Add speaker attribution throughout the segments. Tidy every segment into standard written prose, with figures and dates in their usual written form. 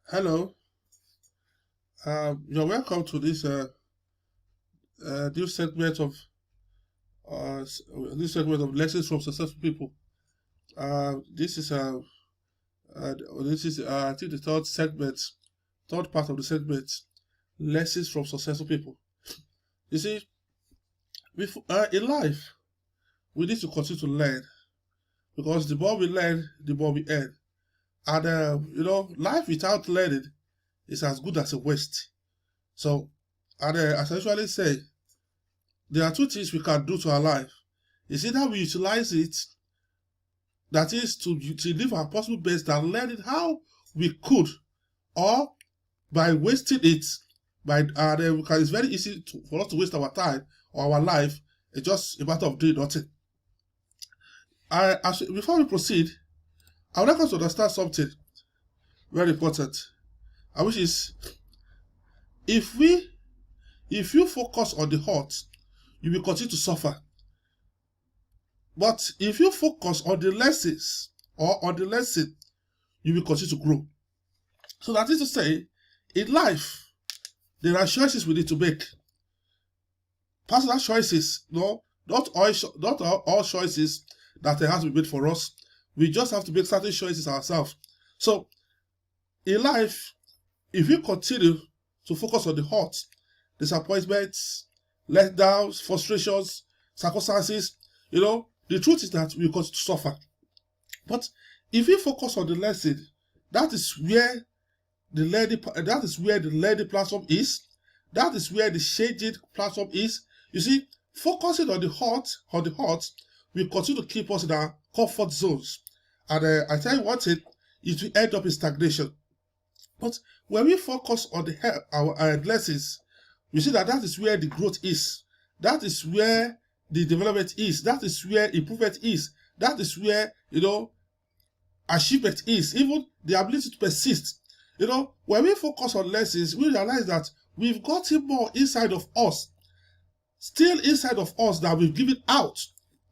Speaker 1: Hello, you're welcome to new segment of this segment of lessons from successful people. This is uh, this is I think the third segment, third part of the segment, lessons from successful people. You see, in life we need to continue to learn because the more we learn, the more we earn. And life without learning is as good as a waste. So, and as I usually say, there are two things we can do to our life. It's either we utilize it, that is to live our possible best and learn it how we could, or by wasting it, because it's very easy for us to waste our time or our life. It's just a matter of doing nothing. Before we proceed, I would like us to understand something very important, which is if we if you focus on the hurt, you will continue to suffer. But if you focus on the lessons or on the lesson, you will continue to grow. So that is to say, in life, there are choices we need to make. Personal choices, no, not all choices that have to be made for us. We just have to make certain choices ourselves. So in life, if you continue to focus on the hurt, disappointments, letdowns, frustrations, circumstances, the truth is that we continue to suffer. But if you focus on the lesson, that is where the learning platform is. That is where the changing platform is. You see, focusing on the heart will continue to keep us in our comfort zones. And I tell you one thing, it will end up in stagnation. But when we focus on our lessons, we see that is where the growth is. That is where the development is. That is where improvement is. That is where, achievement is. Even the ability to persist. When we focus on lessons, we realize that we've gotten more inside of us, still inside of us, that we've given out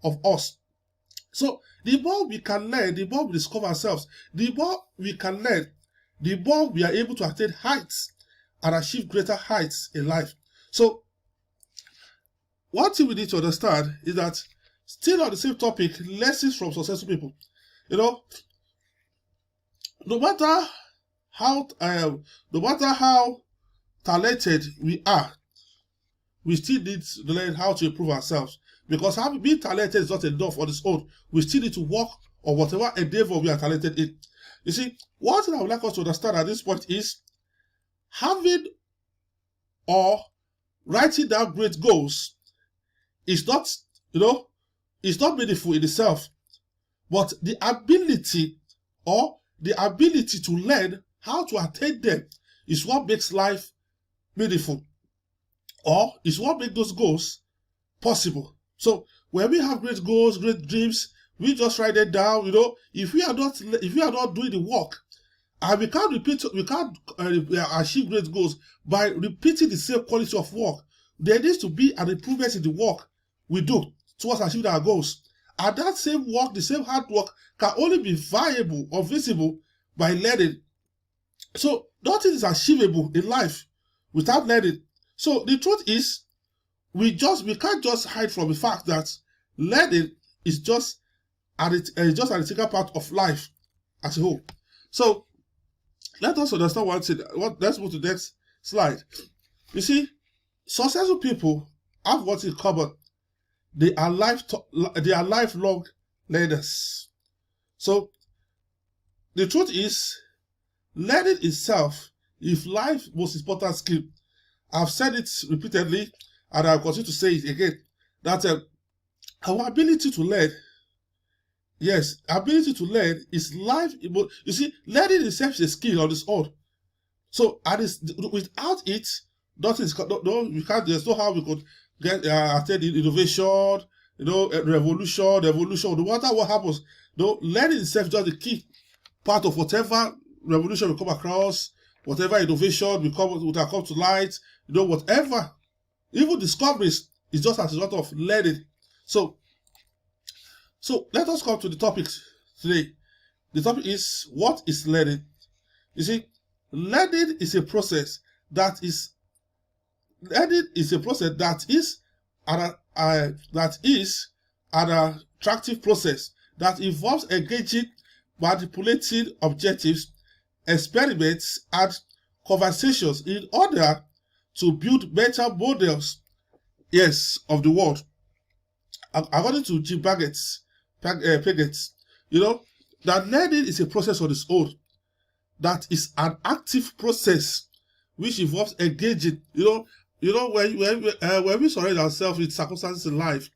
Speaker 1: of us. So the more we can learn, the more we discover ourselves. The more we can learn, the more we are able to attain heights and achieve greater heights in life. So one thing we need to understand is that, still on the same topic, lessons from successful people. No matter how talented we are, we still need to learn how to improve ourselves. Because being talented is not enough on its own. We still need to work on whatever endeavor we are talented in. You see, one thing I would like us to understand at this point is having or writing down great goals is not, it's not meaningful in itself. But the ability to learn how to attain them is what makes life meaningful, or is what makes those goals possible. So when we have great goals, great dreams, we just write it down. If we are not doing the work, and we can't achieve great goals by repeating the same quality of work. There needs to be an improvement in the work we do towards achieving our goals. And that same work, the same hard work, can only be viable or visible by learning. So nothing is achievable in life without learning. So the truth is, we can't just hide from the fact that learning is just an integral part of life as a whole. So let us understand one thing. Let's move to the next slide. You see, successful people have what in common. They are lifelong learners. So the truth is, learning itself is life's most important skill. I've said it repeatedly, and I'll continue to say it again, that our ability to learn, yes, ability to learn is life. You see, learning itself is a skill on its own. So, without it, nothing is, we can't. There's no how we could get attain innovation, revolution, evolution. No matter what happens, learning itself is just the key part of whatever revolution we come across, whatever innovation will come to light. Whatever, even discoveries, is just as a result of learning. So let us come to the topic today. The topic is, what is learning? You see, Learning is a process that is an attractive process that involves engaging, manipulating objectives, experiments, and conversations in order to build mental models, yes, of the world. According to Jim Piaget, that learning is a process on its own, that is an active process which involves engaging. When we surround ourselves with circumstances in life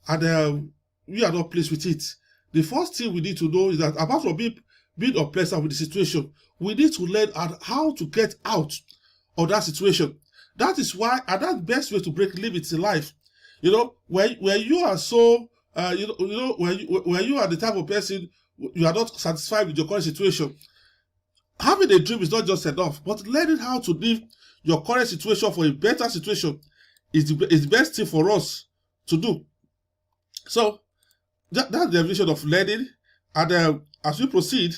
Speaker 1: and we are not pleased with it, the first thing we need to know is that apart from being unpleasant with the situation, we need to learn how to get out of that situation. That is why, and that's the best way to break limits in life. When you are so, when you are the type of person you are not satisfied with your current situation, having a dream is not just enough, but learning how to leave your current situation for a better situation is the best thing for us to do. So that's the definition of learning. And as we proceed,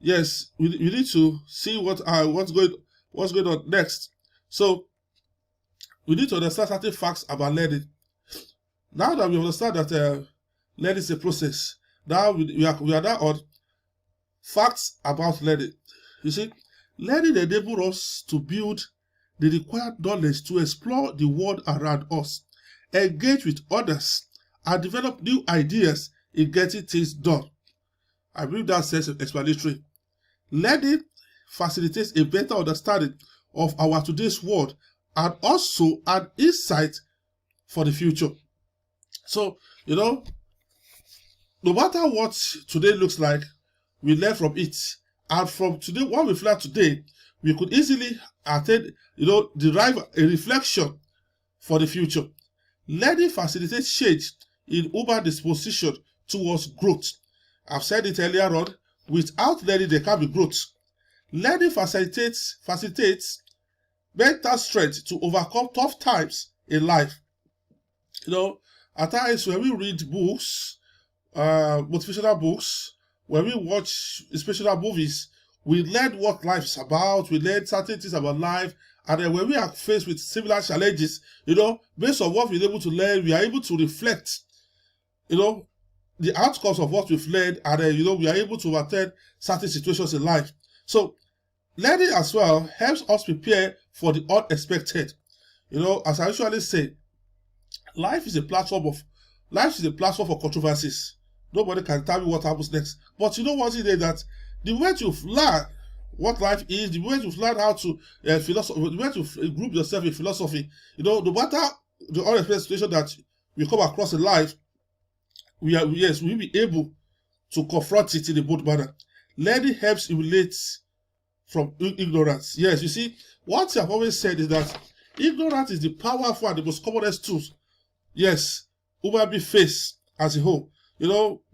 Speaker 1: yes, we need to see what's going on next. So we need to understand certain facts about learning. Now that we understand that learning is a process, now we are now on facts about learning. You see, learning enables us to build the required knowledge to explore the world around us, engage with others, and develop new ideas in getting things done. I believe that self-explanatory. Learning facilitates a better understanding of our today's world and also an insight for the future. So, no matter what today looks like, we learn from it. And from today, what we've learned today, we could easily derive a reflection for the future. Learning facilitates change in human disposition towards growth. I've said it earlier on, without learning there can be growth. Learning facilitates mental strength to overcome tough times in life. At times when we read books, motivational books, when we watch inspirational movies, we learn what life is about, we learn certain things about life, and then when we are faced with similar challenges, based on what we're able to learn, we are able to reflect, the outcomes of what we've learned, and then, we are able to attend certain situations in life. So, learning as well helps us prepare for the unexpected. As I usually say, life is a platform for controversies. Nobody can tell me what happens next. But you know what it is, that the way you've learned what life is, the way you've learned how to the way to group yourself in philosophy, no matter the unexpected situation that we come across in life, we'll be able to confront it in a good manner. Learning helps eliminate from ignorance. Yes, you see, what I've always said is that ignorance is the powerful and the most commonest tools, yes, human being face as a whole.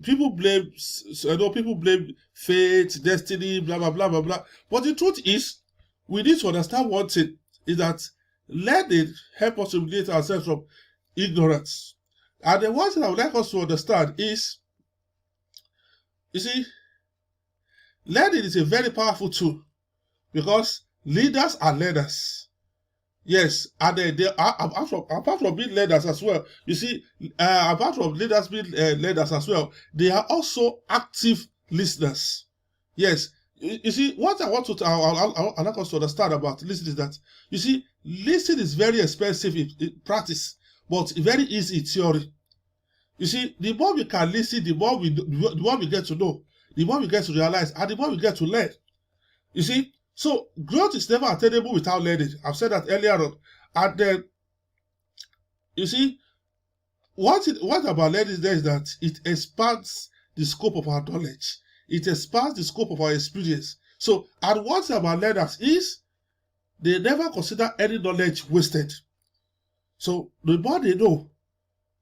Speaker 1: People blame fate, destiny, blah, blah, blah, blah, blah. But the truth is, we need to understand one thing, is that learning helps us to eliminate ourselves from ignorance. And the one thing I would like us to understand is, you see, learning is a very powerful tool because leaders are learners. Yes, and they are, apart from being leaders as well, you see, apart from leaders being leaders as well, they are also active listeners. Yes, you see, what I want to, I like us to understand about listening is that, you see, listening is very expensive in practice, but very easy in theory. You see, the more we can listen, the more we get to know, the more we get to realize, and the more we get to learn. You see, so growth is never attainable without learning. I've said that earlier on. And then, you see, what about learning is that it expands the scope of our knowledge. It expands the scope of our experience. So, and what about learners is they never consider any knowledge wasted. So, the more they know,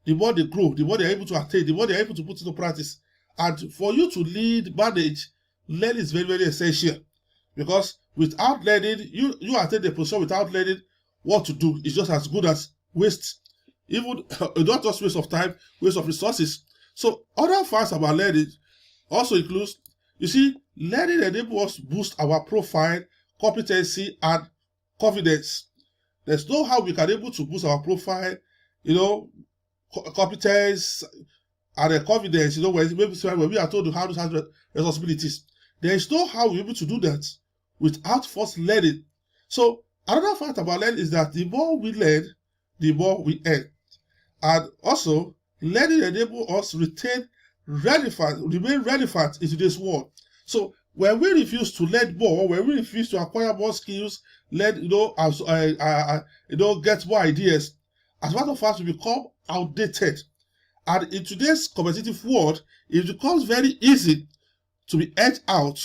Speaker 1: the more they grow, the more they're able to attain, the more they're able to put into practice. And for you to lead, manage, learning is very, very essential. Because without learning, you attain the position without learning what to do. It's just as good as waste. Even not just waste of time, waste of resources. So other facts about learning also includes, you see, learning enables us to boost our profile, competency, and confidence. There's no how we can able to boost our profile, competence and confidence, when we are told how to handle responsibilities. There is no how we're able to do that without first learning. So another fact about learning is that the more we learn, the more we earn. And also, learning enables us to remain relevant in today's world. So when we refuse to learn more, when we refuse to acquire more skills, learn, get more ideas, as a matter of fact, we become outdated. And in today's competitive world, it becomes very easy to be edged out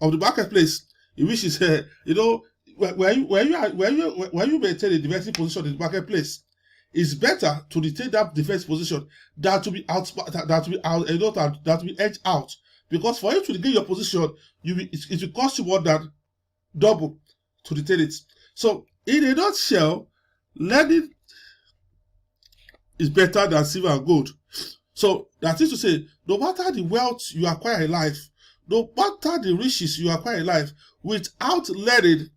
Speaker 1: of the marketplace, in which is, when you maintain a defensive position in the marketplace, it's better to retain that defensive position than to be edged out. Because for you to regain your position, it will cost you more than double to retain it. So, in a nutshell, learning is better than silver and gold. So, that is to say, no matter the wealth you acquire in life, no matter the riches you acquire in life, without learning,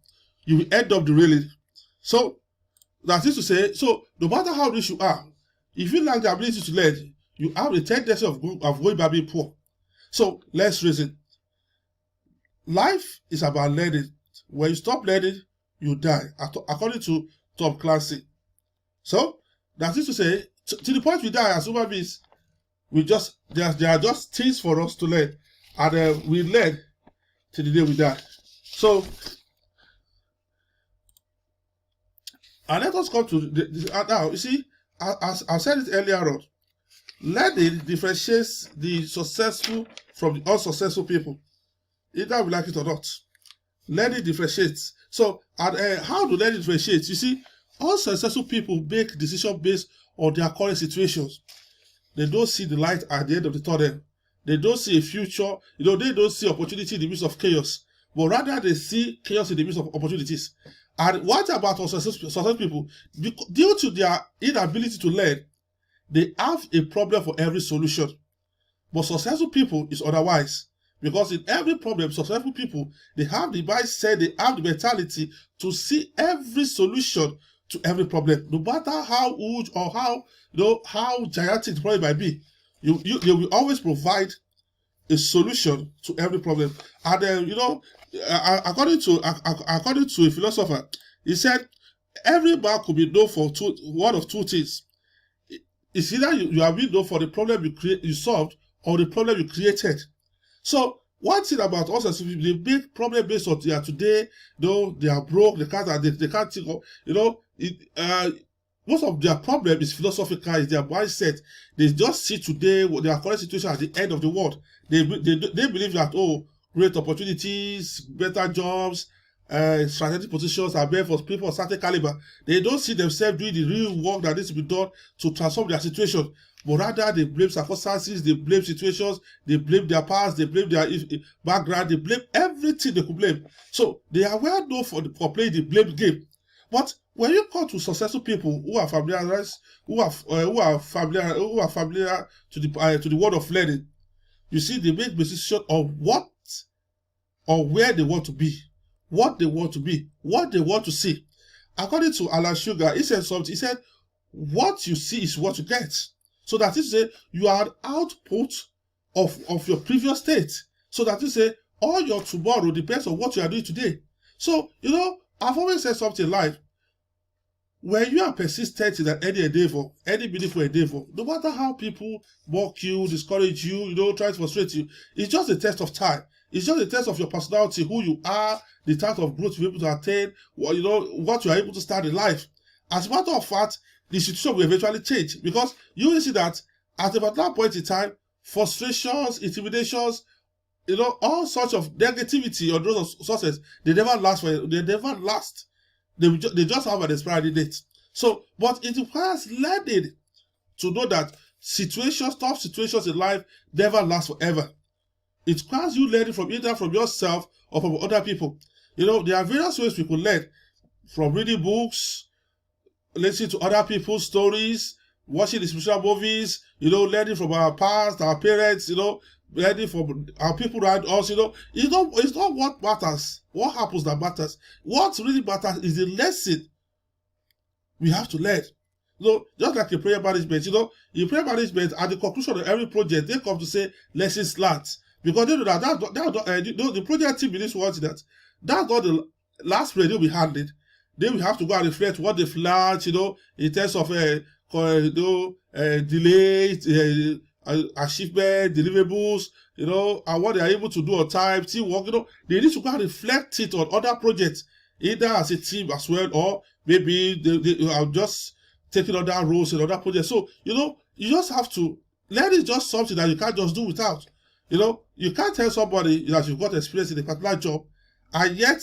Speaker 1: you will end up derailing. So, that is to say, no matter how rich you are, if you lack the ability to learn, you have the tendency of going back being poor. So, let's reason. Life is about learning. When you stop learning, you die, according to Tom Clancy. So, that is to say, to the point we die as human beings, there are just things for us to learn, and we learn till the day we die. So, and let us come to now. You see, as I said it earlier on, learning differentiates the successful from the unsuccessful people, either we like it or not. Learning differentiates. So, and how do learning differentiate? You see, unsuccessful people make decisions based on their current situations. They don't see the light at the end of the tunnel. They don't see a future. They don't see opportunity in the midst of chaos, but rather they see chaos in the midst of opportunities. And what about successful people? Due to their inability to learn, they have a problem for every solution. But successful people is otherwise. Because in every problem, successful people, they have the mindset, they have the mentality to see every solution to every problem. No matter how huge or how gigantic the problem might be, they will always provide a solution to every problem. And according to a philosopher, he said every man could be known for one of two things. It's either you are being known for the problem you solved or the problem you created. So one thing about us as people, they make problem based on their today. They are broke, they can't think of, most of their problem is philosophical, is their mindset. They just see today their current situation at the end of the world. They believe that great opportunities, better jobs, strategic positions are made for people of certain caliber. They don't see themselves doing the real work that needs to be done to transform their situation. But rather, they blame circumstances, they blame situations, they blame their past, they blame their background, they blame everything they could blame. So they are well known for playing the blame game. But when you come to successful people who are familiar to the world of learning, you see they make decision of what or where they want to be, what they want to be, what they want to see. According to Alan Sugar, he said something. He said, "What you see is what you get." So that is to say, you are an output of your previous state. So that is to say, all your tomorrow depends on what you are doing today. So, I've always said something like, when you are persistent in any endeavor, any meaningful endeavor, no matter how people mock you, discourage you, try to frustrate you, it's just a test of time. It's just a test of your personality, who you are, the type of growth you're able to attain, what you are able to start in life. As a matter of fact, the situation will eventually change, because you will see that at a particular point in time, frustrations, intimidations, all sorts of negativity or those sources, they never last. They just have an expiry date. So, but it requires learning to know that tough situations in life never last forever. It requires you learning from either from yourself or from other people. There are various ways we could learn, from reading books, listening to other people's stories, watching inspirational movies, learning from our past, our parents, ready for our people around us. It's not what matters, what happens that matters. What really matters is the lesson we have to learn. Just like in prayer management, in prayer management, at the conclusion of every project, they come to say lessons learned. Because they know that the project team believes what that that's not the last prayer they'll be handling. They will have to go and reflect what they've learned, in terms of delays, achievement, deliverables, and what they are able to do on time, teamwork. They need to go and reflect it on other projects, either as a team as well, or maybe they are just taking other roles in other projects. So, you just have to learn. It's just something that you can't just do without. You can't tell somebody that you've got experience in a particular job, and yet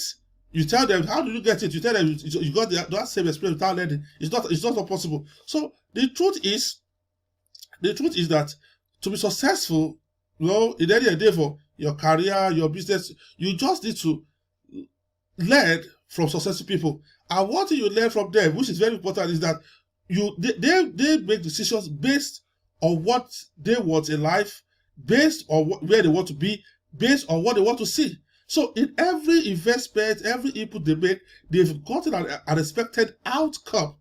Speaker 1: you tell them, how do you get it? You tell them you got that same experience without learning. It's not possible. So the truth is that to be successful, in any endeavor, your career, your business, you just need to learn from successful people. And one thing you learn from them, which is very important, is that they make decisions based on what they want in life, based on where they want to be, based on what they want to see. So in every investment, every input they make, they've gotten an expected outcome.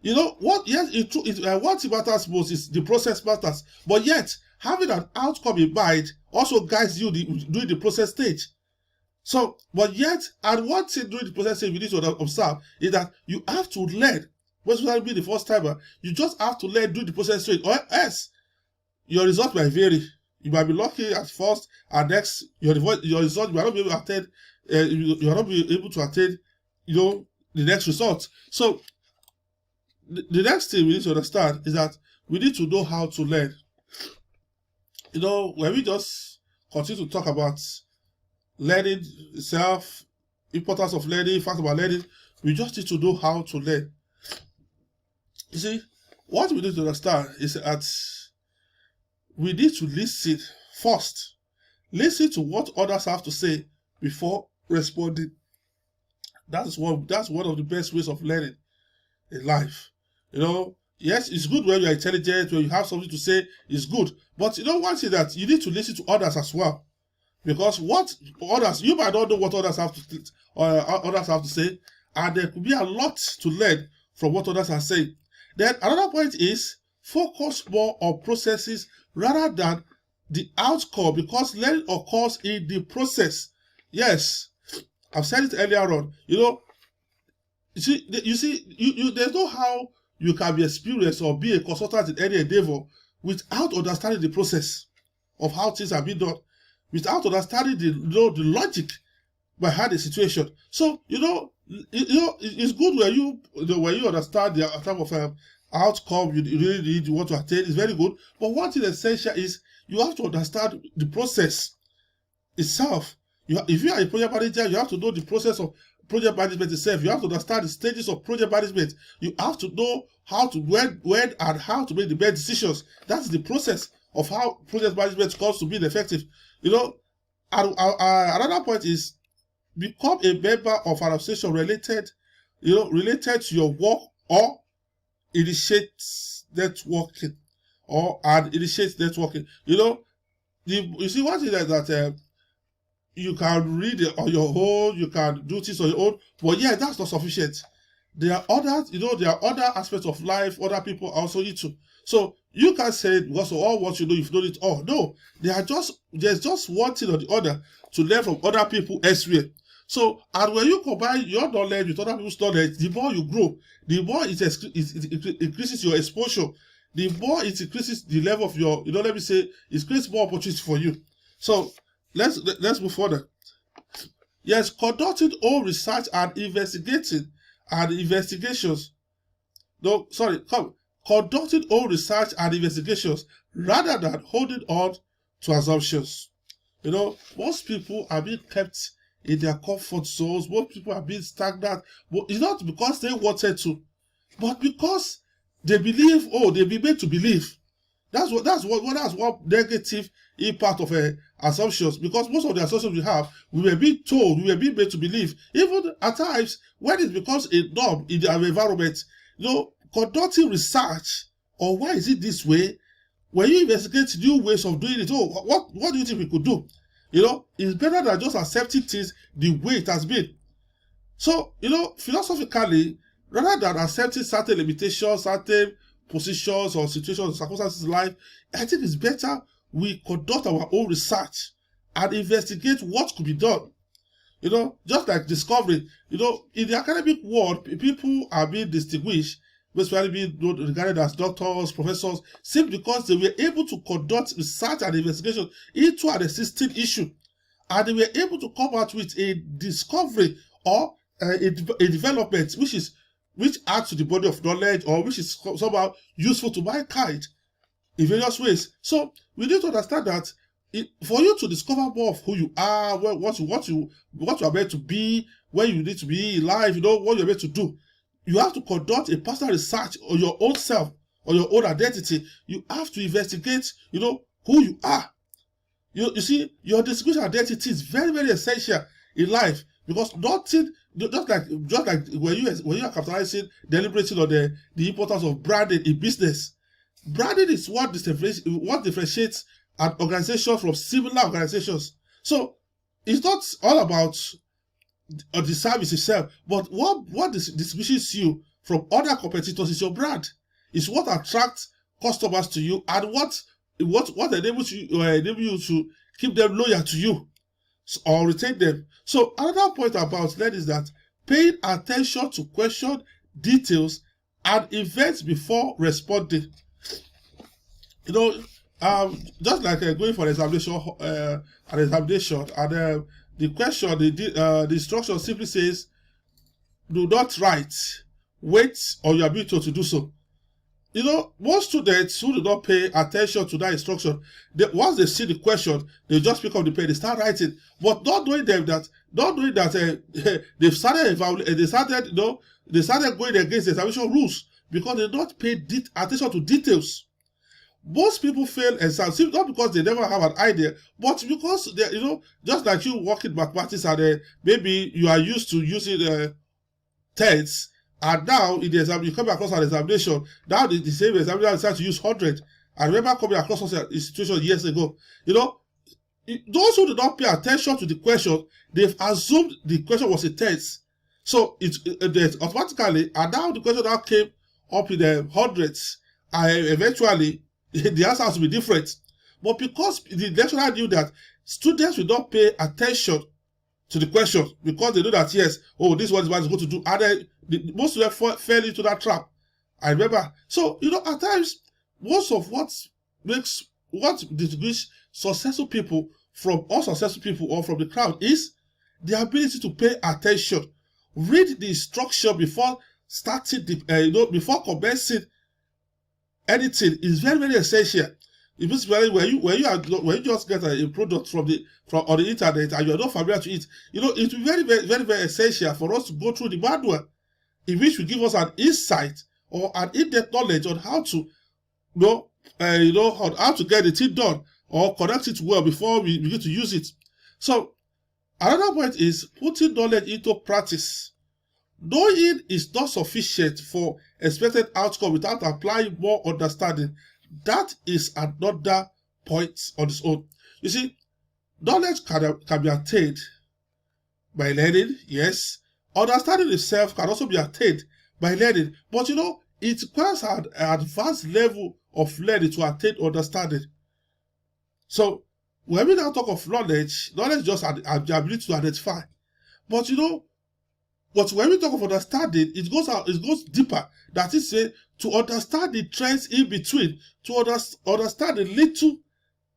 Speaker 1: What matters most is the process matters. But yet, having an outcome in mind also guides you during the process stage. So, but yet, and one thing during the process stage we need to observe is that you have to learn. When you be the first timer, you just have to learn during the process stage, or else your result might vary. You might be lucky at first, and next your result you might not be able to attain. You are not be able to attain, the next result. So the next thing we need to understand is that we need to know how to learn. When we just continue to talk about learning itself, importance of learning, fact about learning, we just need to know how to learn. You see, what we need to understand is that we need to listen first. Listen to what others have to say before responding. That's one of the best ways of learning in life. Yes, it's good when you're intelligent, when you have something to say, it's good. But one thing that you need to listen to others as well. Because you might not know what others have to say, and there could be a lot to learn from what others are saying. Then another point is focus more on processes rather than the outcome, because learning occurs in the process. Yes, I've said it earlier on. There's no how you can be experienced or be a consultant in any endeavor without understanding the process of how things are being done, without understanding the logic behind the situation. So it's good when you understand the type of outcome you really need, you want to attain. It's very good. But one thing essential is you have to understand the process itself. If you are a project manager, you have to know the process of project management itself. You have to understand the stages of project management. You have to know how to when and how to make the best decisions. That's the process of how project management comes to being effective. Another point is become a member of an association related to your work, or initiate networking. You see, one thing that you can read it on your own, you can do things on your own, but yeah, that's not sufficient. There are other aspects of life other people also need to. So you can't say because of all what you know, you've known it all. No, there's just one thing or the other to learn from other people elsewhere. So, and when you combine your knowledge with other people's knowledge, the more you grow, the more it increases your exposure, the more it increases the level of your, it creates more opportunities for you. So, let's move further. Yes, conducting own research and investigations. Conducting own research and investigations rather than holding on to assumptions. Most people are being kept in their comfort zones. Most people are being stagnant. But it's not because they wanted to, but because they believe, they've been made to believe. That's one negative impact of assumptions, because most of the assumptions we have, we were being told, we were being made to believe. Even at times, when it becomes a norm in our environment, conducting research, or why is it this way, when you investigate new ways of doing it, what do you think we could do? It's better than just accepting things the way it has been. So, philosophically, rather than accepting certain limitations, certain positions or situations or circumstances in life, I think it's better we conduct our own research and investigate what could be done. Just like discovery, in the academic world, people are being distinguished, especially being regarded as doctors, professors, simply because they were able to conduct research and investigation into an existing issue. And they were able to come out with a discovery or a development which adds to the body of knowledge, or which is somehow useful to mankind in various ways. So we need to understand that for you to discover more of who you are, what you are meant to be, where you need to be in life, what you're meant to do, you have to conduct a personal research on your own self, on your own identity. You have to investigate, who you are. You see, your distinguished identity is very, very essential in life, because nothing, just like when you are capitalizing, deliberating on the importance of branding in business. Branding is what differentiates an organization from similar organizations. So it's not all about the service itself, but what distinguishes you from other competitors is your brand. It's what attracts customers to you, and what enables you to keep them loyal to you or retain them. So another point about that is that paying attention to question, details, and events before responding. Just like going for an examination, and the question, the instruction simply says, do not write, wait on your ability to do so. Most students who do not pay attention to that instruction, once they see the question, they just pick up the pen, they start writing, but not knowing that they started going against the examination rules, because they don't pay attention to details. Most people fail exams not because they never have an idea, but because they, just like you work in mathematics, and maybe you are used to using tens, and now in the exam you come across an examination. Now the same examiner decides to use 100. I remember coming across such a situation years ago. Those who do not pay attention to the question, they've assumed the question was a test. So it automatically, and now the question now came up in the hundreds, and eventually the answer has to be different. But because the lecturer knew that students will not pay attention to the question, because they know that, yes, this is what is going to do, and then most of them fell into that trap. I remember. So, at times, most of what distinguishes successful people from unsuccessful people or from the crowd is the ability to pay attention. Read the instruction before starting before commencing anything is very, very essential. Especially when you just get a product from on the internet and you are not familiar to it, it will be very, very, very, very essential for us to go through the manual, in which will give us an insight or an in-depth knowledge on how to how to get the thing done or conduct it well before we begin to use it. So another point is putting knowledge into practice. Knowing is not sufficient for expected outcome without applying more understanding. That is another point on its own. You see, knowledge can be attained by learning, yes. Understanding itself can also be attained by learning. But it requires an advanced level of learning to attain understanding. So when we now talk of knowledge just has the ability to identify. But when we talk of understanding, it goes deeper. That is, to understand the trends in between, to understand the little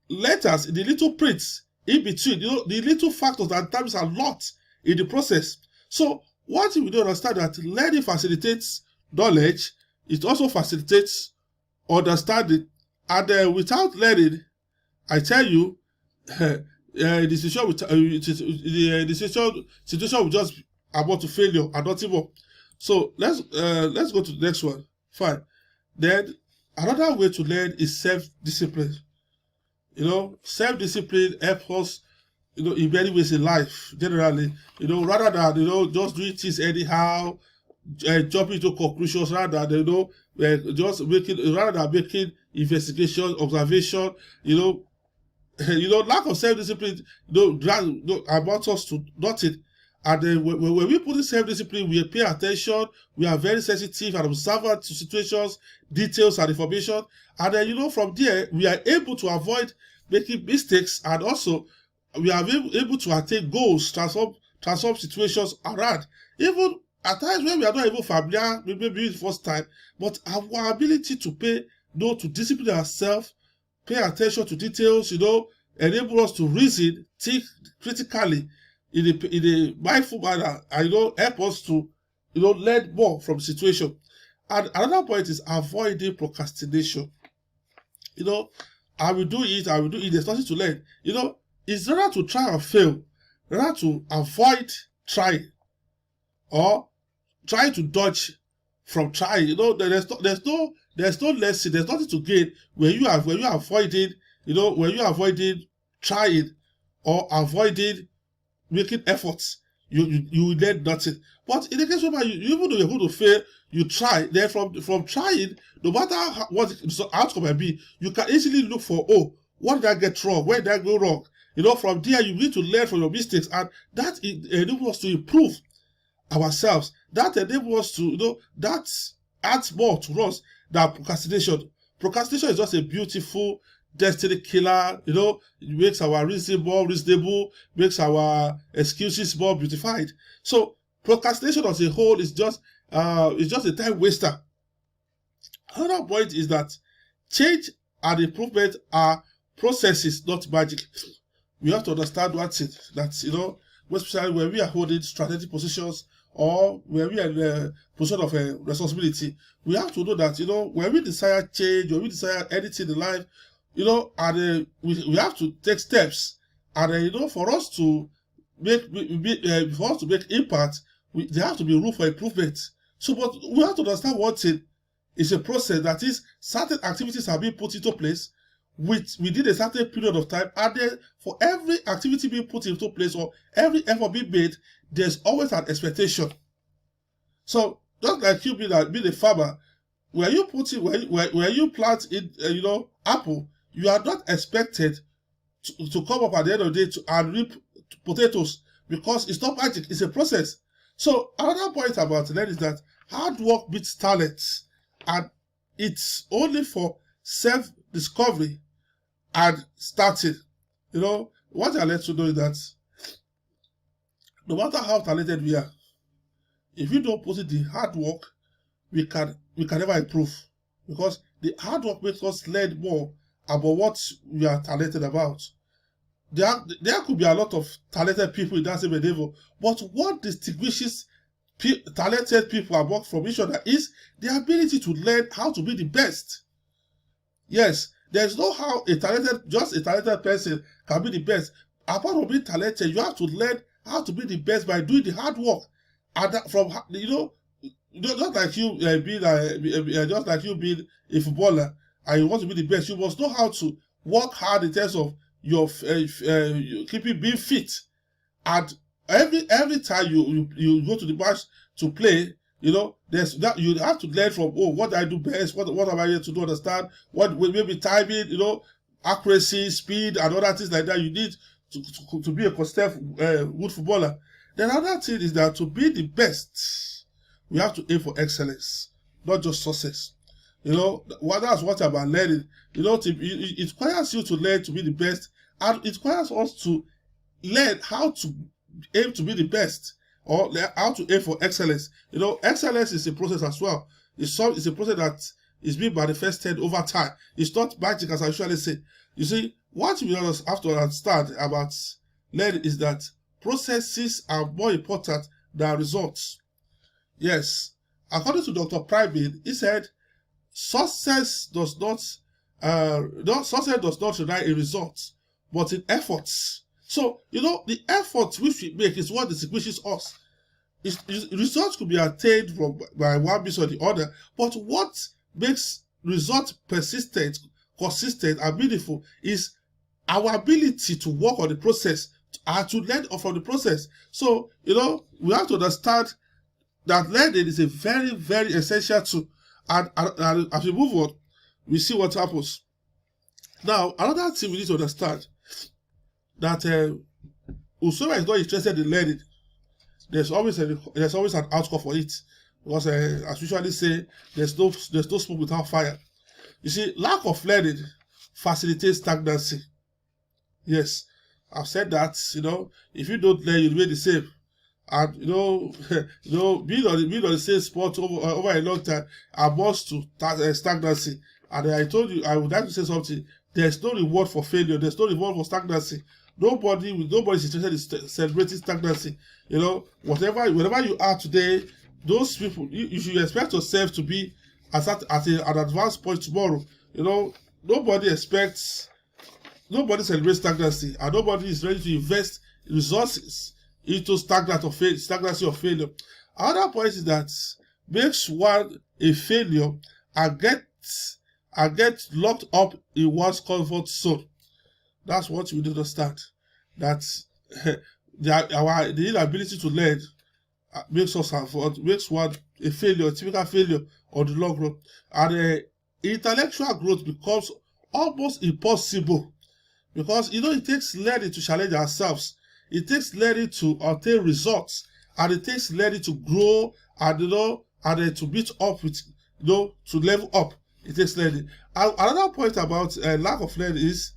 Speaker 1: letters, the little prints in between, the little factors that times a lot in the process. So once we don't understand that learning facilitates knowledge, it also facilitates understanding. And without learning, I tell you, the situation will just about to failure and nothing more. So let's go to the next one. Fine. Then another way to learn is self-discipline. Self-discipline helps us, in many ways in life, generally. Rather than just doing things anyhow, jumping to conclusions, rather than making investigation, observation, lack of self-discipline, about us to nothing. And then when we put in self-discipline, we pay attention, we are very sensitive and observant to situations, details, and information. And then, from there, we are able to avoid making mistakes, and also we are able to attain goals, transform situations around. Even at times when we are not even familiar, maybe the first time, but our ability to to discipline ourselves, pay attention to details, enable us to reason, think critically in a mindful manner, and help us to learn more from the situation. And another point is avoiding procrastination. I will do it, there's nothing to learn. It's rather to try and fail, rather to avoid trying, or try to dodge from trying. There's no lesson, there's nothing to gain when you are avoiding, when you are avoiding trying or avoiding making efforts. You will learn nothing. But in the case where even though you're going to fail, you try. Then from trying, no matter what the outcome might be, you can easily look for, what did I get wrong? Where did I go wrong? From there, you need to learn from your mistakes, and that enables us to improve ourselves. That enables us to, that adds more to us than procrastination. Procrastination is just a beautiful destiny killer. It makes our reason more reasonable, makes our excuses more beautified. So procrastination as a whole is just a time waster. Another point is that change and improvement are processes, not magic. We have to understand one thing, that especially when we are holding strategic positions, or when we are in a position of responsibility, we have to know that when we desire change, when we desire anything in life, and we have to take steps, and for us to make impact, there have to be room for improvement. So, but we have to understand one thing: it's a process. That is, certain activities are being put into place within a certain period of time, and then for every activity being put into place or every effort being made, there's always an expectation. So just like you being a farmer, when you plant in apple, you are not expected to come up at the end of the day and reap potatoes, because it's not magic, it's a process. So another point about that is that hard work beats talent, and it's only for self-discovery and starting. What I let you know is that no matter how talented we are, if we don't put in the hard work, we can never improve, because the hard work makes us learn more about what we are talented about. There could be a lot of talented people in that same endeavor, but what distinguishes talented people apart from each other is the ability to learn how to be the best. Yes, there's no how just a talented person can be the best. Apart from being talented, you have to learn how to be the best by doing the hard work. And that just like you being a footballer, and you want to be the best, you must know how to work hard in terms of your keeping being fit. And every time you go to the match to play, there's that you have to learn from. What do I do best? What am I here to do? Understand what maybe timing, accuracy, speed, and other things like that. You need to be a consistent good footballer. Then another thing is that to be the best, we have to aim for excellence, not just success. That's what about learning. It requires you to learn to be the best, and it requires us to learn how to aim to be the best, or how to aim for excellence. Excellence is a process as well. It's a process that is being manifested over time. It's not magic, as I usually say. You see, what we have to understand about learning is that processes are more important than results. Yes, according to Dr. Primean, he said, success does not rely in results, but in efforts. So, the effort which we make is what distinguishes us. Results could be attained by one means or the other, but what makes results persistent, consistent, and meaningful is our ability to work on the process and to learn from the process. So, we have to understand that learning is a very, very essential tool. And as we move on, we see what happens. Now, another thing we need to understand that whosoever is not interested in learning, there's always an outcome for it. Because as we usually say, there's no smoke without fire. You see, lack of learning facilitates stagnancy. Yes, I've said that. If you don't learn, you remain the same. And being on the same spot over a long time amounts to stagnancy. And I told you, I would like to say something. There's no reward for failure. There's no reward for stagnancy. Nobody is interested in celebrating stagnancy. Wherever you are today, those people, you should expect yourself to be at an advanced point tomorrow. Nobody celebrates stagnancy, and nobody is ready to invest resources into stagnancy or failure. Another point is that makes one a failure and get locked up in one's comfort zone. That's what we need to understand. That the inability to learn makes one a failure, a typical failure on the long run. And intellectual growth becomes almost impossible because it takes learning to challenge ourselves. It takes learning to obtain results, and it takes learning to grow and to meet up with to level up. It takes learning. And another point about lack of learning is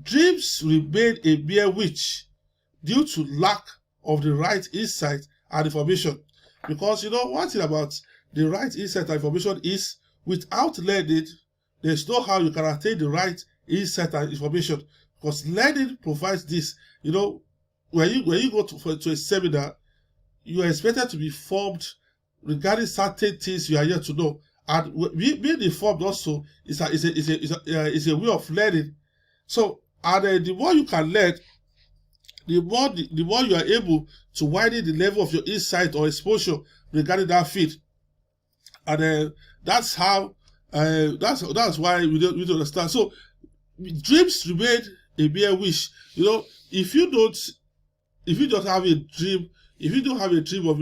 Speaker 1: dreams remain a mere wish due to lack of the right insight and information. Because one thing about the right insight and information is without learning, there's no how you can attain the right insight and information. Because learning provides this. When you go to a seminar, you are expected to be informed regarding certain things you are here to know. And being informed also is a way of learning. So, and the more you can learn, the more you are able to widen the level of your insight or exposure regarding that field. And that's how that's why we don't understand. So dreams remain a mere wish. If you don't have a dream, if you don't have a dream of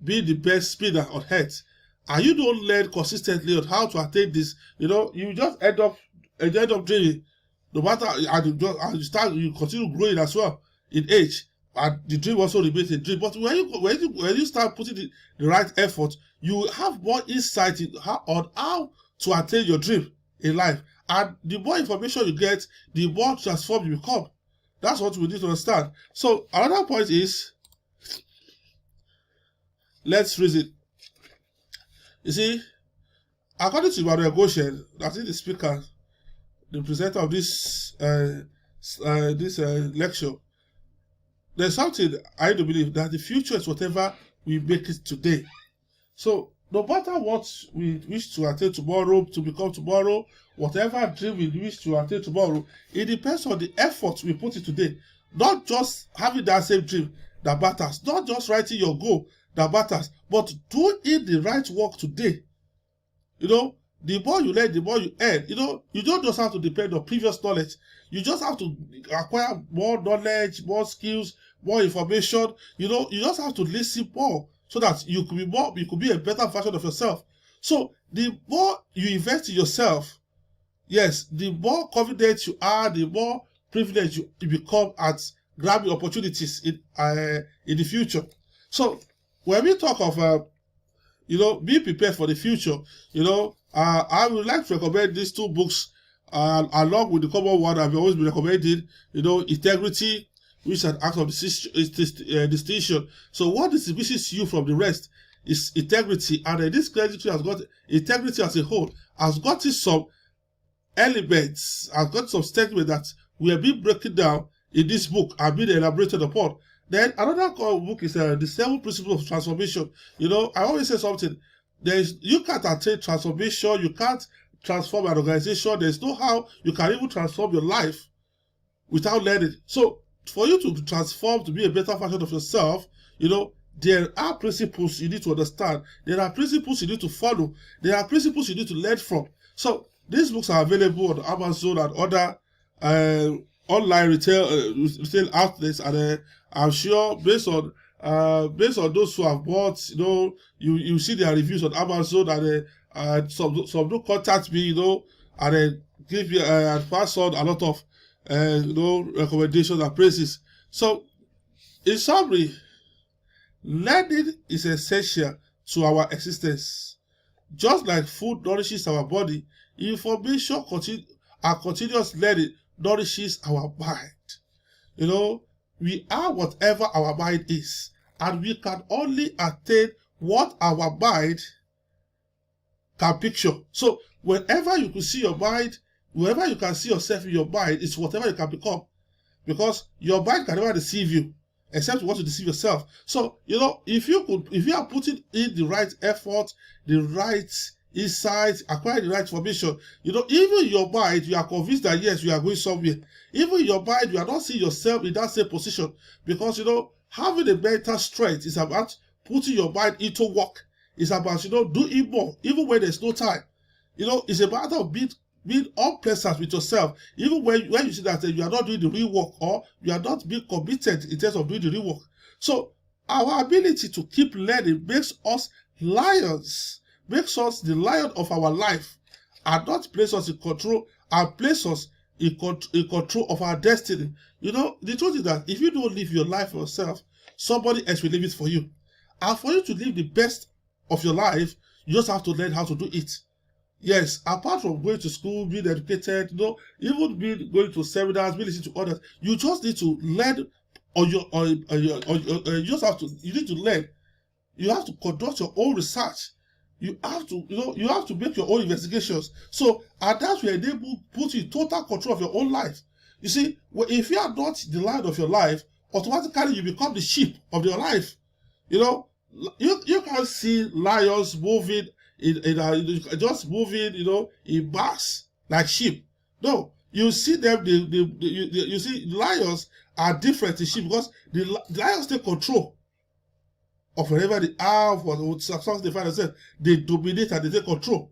Speaker 1: being the best spinner on earth, and you don't learn consistently on how to attain this, you just end up dreaming. No matter, and you continue growing as well in age, and the dream also remains a dream. But when you start putting the right effort, you have more insight on how to attain your dream in life. And the more information you get, the more transformed you become. That's what we need to understand. So another point is, let's reason. You see, according to Emmanuel Goshen, that is the speaker, the presenter of this lecture, there's something I do believe that the future is whatever we make it today. So no matter what we wish to attain tomorrow, to become tomorrow, whatever dream we wish to attain tomorrow, it depends on the effort we put in today. Not just having that same dream that matters, not just writing your goal that matters, but doing the right work today. The more you learn, the more you earn. You don't just have to depend on previous knowledge. You just have to acquire more knowledge, more skills, more information. You just have to listen more so that you could be a better version of yourself. So the more you invest in yourself, yes, the more confident you are, the more privileged you become at grabbing opportunities in the future. So when we talk of be prepared for the future, I would like to recommend these two books along with the common one I've always been recommending, Integrity, which is an act of distinction. So what distinguishes you from the rest is integrity, and this creditor has got integrity as a whole, has gotten some elements, has got some statements that we have been breaking down in this book and being elaborated upon. Then another book is the 7 Principles of Transformation. I always say something. You can't attain transformation. You can't transform an organization. There's no how you can even transform your life without learning. So for you to transform, to be a better version of yourself, there are principles you need to understand. There are principles you need to follow. There are principles you need to learn from. So these books are available on Amazon and other online retail outlets, and I'm sure based on those who have bought, you see their reviews on Amazon, and some do contact me, and then give you and pass on a lot of recommendations and praises. So, in summary, learning is essential to our existence. Just like food nourishes our body, information and continuous learning nourishes our mind. We are whatever our mind is, and we can only attain what our mind can picture. So whenever you can see your mind, wherever you can see yourself in your mind, it's whatever you can become. Because your mind can never deceive you, except you want to deceive yourself. So, if you are putting in the right effort, the right insights, acquire the right information, even your mind, you are convinced that yes, you are going somewhere. Even your mind, you are not seeing yourself in that same position. Because, having a mental strength is about putting your mind into work. It's about, doing more, even when there's no time. It's a matter of being unpleasant with yourself, even when you see that you are not doing the real work, or you are not being committed in terms of doing the real work. So our ability to keep learning makes us lions, makes us the lion of our life, and not place us in control, and place us in control of our destiny. The truth is that if you don't live your life for yourself, somebody else will live it for you. And for you to live the best of your life, you just have to learn how to do it. Yes, apart from going to school, being educated, even going to seminars, being listening to others, you just need to learn you just have to, you need to learn. You have to conduct your own research. You have to, you have to make your own investigations. So, and that will enable, put you in total control of your own life. You see, if you are not the lion of your life, automatically you become the sheep of your life. You can't see lions moving just moving, in mass like sheep. No, you see them. You see, lions are different in sheep because the lions take control of wherever they are, or sometimes they find themselves. They dominate and they take control.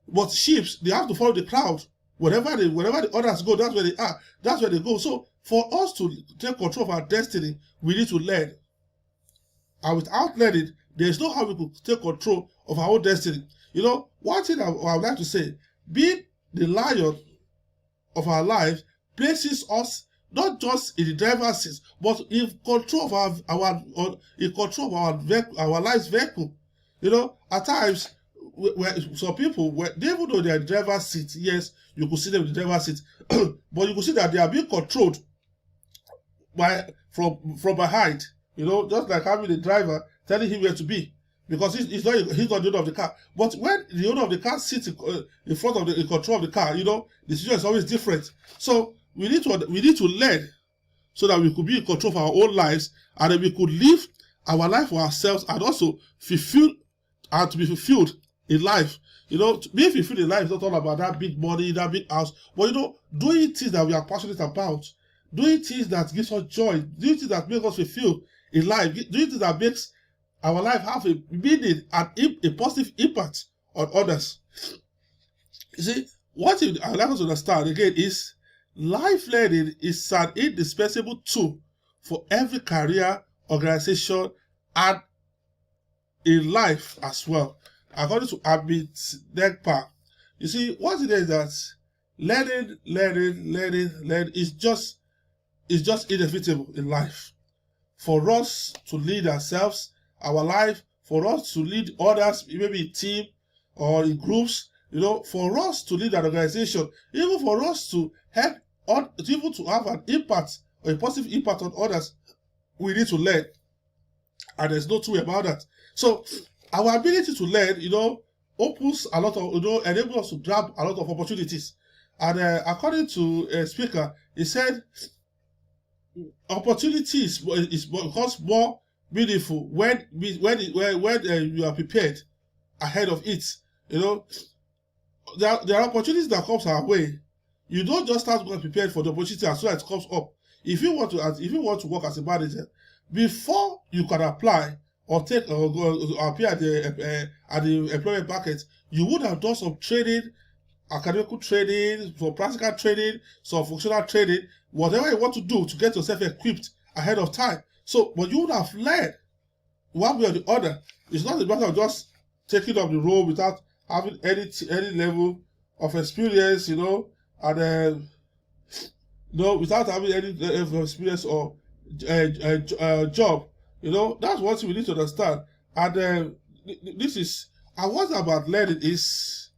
Speaker 1: But sheep, they have to follow the crowd. Wherever the others go, that's where they are. That's where they go. So for us to take control of our destiny, we need to learn. And without learning, there's no how we could take control of our own destiny. One thing I would like to say, being the lion of our life places us not just in the driver's seat, but in control of our life's vehicle. At times, some people, they even though they are in the driver's seat, yes, you could see them in the driver's seat, but you could see that they are being controlled from behind. Just like having a driver telling him where to be, because he's not the owner of the car. But when the owner of the car sits in front of in control of the car, the situation is always different. So we need to learn so that we could be in control of our own lives, and then we could live our life for ourselves, and also fulfill and to be fulfilled in life. To be fulfilled in life is not all about that big money, that big house, but doing things that we are passionate about, doing things that gives us joy, doing things that make us fulfilled in life, doing things that makes our life have a meaning and a positive impact on others. You see, what I would like us to understand again is life learning is an indispensable tool for every career, organization, and in life as well. According to Amit Negpa, you see, what it is that learning is just inevitable in life. For us to lead ourselves, our life, for us to lead others, maybe in team or in groups, for us to lead an organization, even for us to help, even to have an impact or a positive impact on others, we need to learn. And there's no two way about that. So our ability to learn, opens a lot of, enables us to grab a lot of opportunities. And according to a speaker, he said, opportunities becomes more meaningful when you are prepared ahead of it. There are opportunities that comes our way. You don't just start getting prepared for the opportunity as soon as it comes up. If you want to work as a manager, before you can apply or take or appear at the employment market, you would have done some training, academic training, some practical training, some functional training, whatever you want to do to get yourself equipped ahead of time. So, but you would have learned one way or the other. It's not a matter of just taking up the role without having any level of experience, and without having any level of experience or job, that's what we need to understand. And this is, and what about learning is,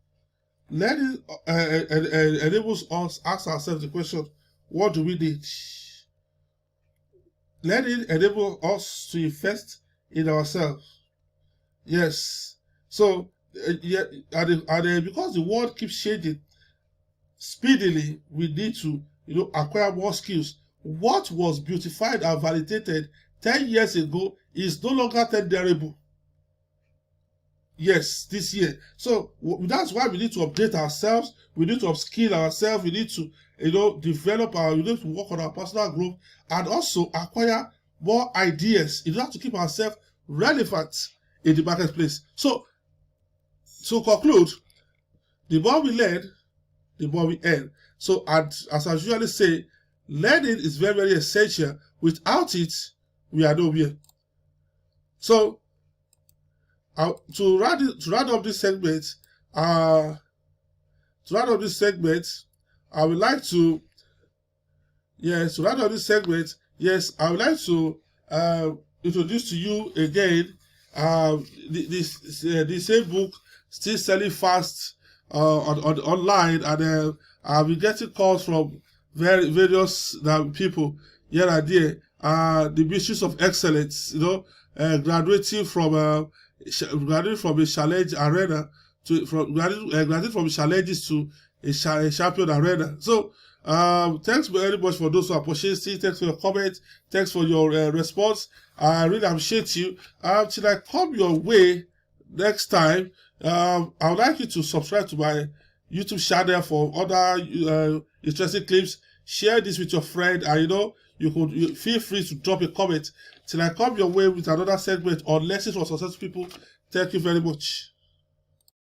Speaker 1: learning enables us ask ourselves the question, what do we need? Learning enables us to invest in ourselves. Yes. So, because the world keeps changing speedily, we need to, acquire more skills. What was beautified and validated 10 years ago is no longer tenderable. Yes, this year. So that's why we need to update ourselves. We need to upskill ourselves. We need to, develop we need to work on our personal growth and also acquire more ideas in order to keep ourselves relevant in the marketplace. So, to conclude, the more we learn, the more we earn. So, as I usually say, learning is very, very essential. Without it, we are nowhere. So, to round up this segment, I would like to, I would like to introduce to you again the same book, Still Selling Fast, on online, and I'll be getting calls from various people here and there. The Mysteries of Excellence, graduating from a challenge arena graduating from challenges to a champion arena. So, thanks very much for those who are purchasing. Thanks for your comment. Thanks for your response. I really appreciate you. Till I come your way next time, I would like you to subscribe to my YouTube channel for other interesting clips. Share this with your friend, and you feel free to drop a comment. Till I come your way with another segment on lessons for successful people. Thank you very much.